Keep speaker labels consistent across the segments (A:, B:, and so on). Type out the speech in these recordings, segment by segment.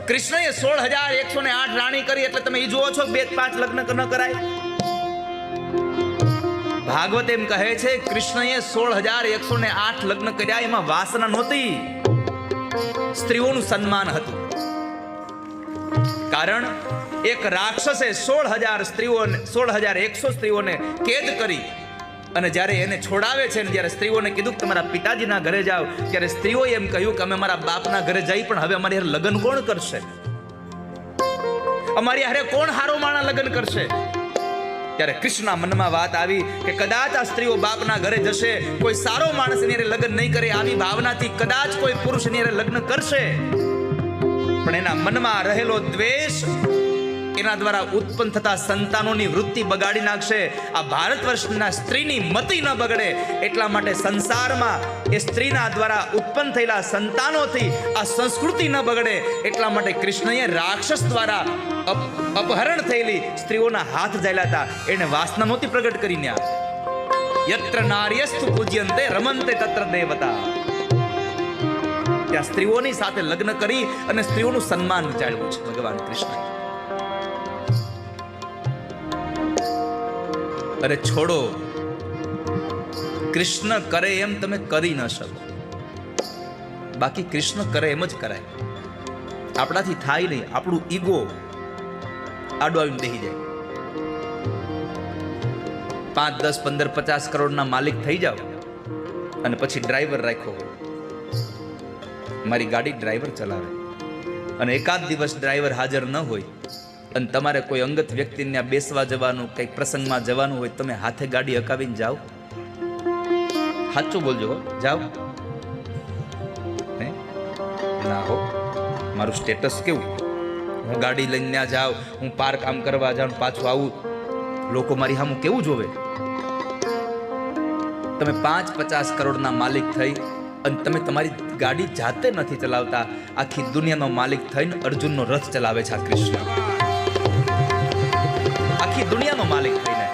A: કૃષ્ણએ 16,108 રાણી કરી એટલે તમે એ જુઓ છો 2-5 લગ્ન ન કરાય? ભાગવત એમ કહે છે કૃષ્ણએ 16,108 લગ્ન કર્યા, એમાં વાસના નહોતી, સ્ત્રીઓનું સન્માન હતું. કારણ એક રાક્ષસે 16,100 સ્ત્રીઓને કેદ કરી અને જ્યારે એને છોડાવે છે, જ્યારે સ્ત્રીઓને કીધું કે તમારા પિતાજીના ઘરે જાઓ, ત્યારે સ્ત્રીઓએ એમ કહ્યું કે અમે અમારા બાપના ઘરે જઈ, પણ હવે અમારી હારે લગ્ન કોણ કરશે? અમારી હારે કોણ હારો માણા લગ્ન કરશે? ત્યારે કૃષ્ણના મનમાં વાત આવી કે કદાચ આ સ્ત્રીઓ બાપના ઘરે જશે, કોઈ સારો માણસ એની હારે લગ્ન નહીં કરે, આવી ભાવનાથી કદાચ કોઈ પુરુષ એની હારે લગ્ન કરશે, પણ એના મનમાં રહેલો દ્વેષ એના દ્વારા ઉત્પન્ન થતા સંતાનોની વૃત્તિ બગાડી નાખશે. આ ભારત વર્ષના સ્ત્રીની મતિ ન બગડે એટલા માટે સંસારમાં એ સ્ત્રીના દ્વારા ઉત્પન્ન થયેલા સંતાનોથી આ સંસ્કૃતિ ન બગડે એટલા માટે કૃષ્ણએ રાક્ષસ દ્વારા અપહરણ થયેલી સ્ત્રીઓના હાથ ઝાલ્યા હતા. એને વાસના નહોતી પ્રગટ કરીને. યત્ર નાર્યસ્તુ પૂજ્યન્તે રમન્તે તત્ર દેવતા. ત્યાં સ્ત્રીઓની સાથે લગ્ન કરી અને સ્ત્રીઓનું સન્માન જાળવ્યું છે ભગવાન કૃષ્ણએ. અરે છોડો, કૃષ્ણ કરે એમ તમે કરી ન શકો, બાકી કૃષ્ણ કરે એમ જ કરાય. આપણાથી થાય નહીં, આપણું ઈગો આડો આવીને બેસી જાય. 5, 10, 15, 50 કરોડના માલિક થઈ જાવ અને પછી ડ્રાઈવર રાખ્યો, મારી ગાડી ડ્રાઈવર ચલાવે, અને એકાદ દિવસ ડ્રાઈવર હાજર ન હોય અને તમારે કોઈ અંગત વ્યક્તિને બેસવા જવાનું, કંઈક પ્રસંગમાં જવાનું હોય, તમે હાથે ગાડી હકાવીને જાઓ? સાચું બોલજો, જાઓ? ના હો. મારું સ્ટેટસ કેવું? હું ગાડી લઈને ત્યાં જાઉં, હું પાર્ક આમ કરવા જાઉં, પાછું આવું, લોકો મારી સામું કેવું જોવે? તમે 5-50 કરોડના માલિક થઈ અને તમે તમારી ગાડી જાતે નથી ચલાવતા, આખી દુનિયાનો માલિક થઈને અર્જુનનો રથ ચલાવે છે આ કૃષ્ણ. આખી દુનિયાનો માલિક થઈને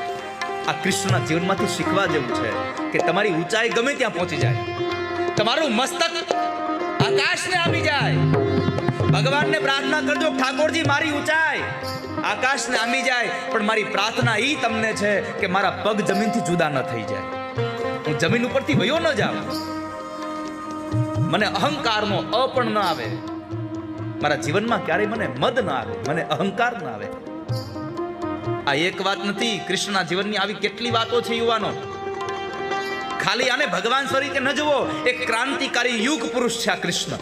A: આ કૃષ્ણના જીવનમાંથી શીખવા જેવું છે કે તમારી ઊંચાઈ ગમે ત્યાં પહોંચી જાય, તમારું મસ્તક આકાશને આવી જાય. ભગવાનને પ્રાર્થના કરજો, ઠાકોરજી મારી ઊંચાઈ આકાશને આમી જાય, પણ મારી પ્રાર્થના ઈ તમને છે કે મારા પગ જમીનથી જુદા ન થઈ જાય, હું જમીન ઉપરથી વયો ન જાઉં, મને અહંકારનો પણ ન આવે, મારા જીવનમાં ક્યારેય મને મદ ન આવે, મને અહંકાર ન આવે. આ એક વાત નથી, કૃષ્ણના જીવનની આવી કેટલી વાતો છે યુવાનો. ખાલી આને ભગવાન તરીકે ન જુઓ, એક ક્રાંતિકારી યુગ પુરુષ છે આ કૃષ્ણ.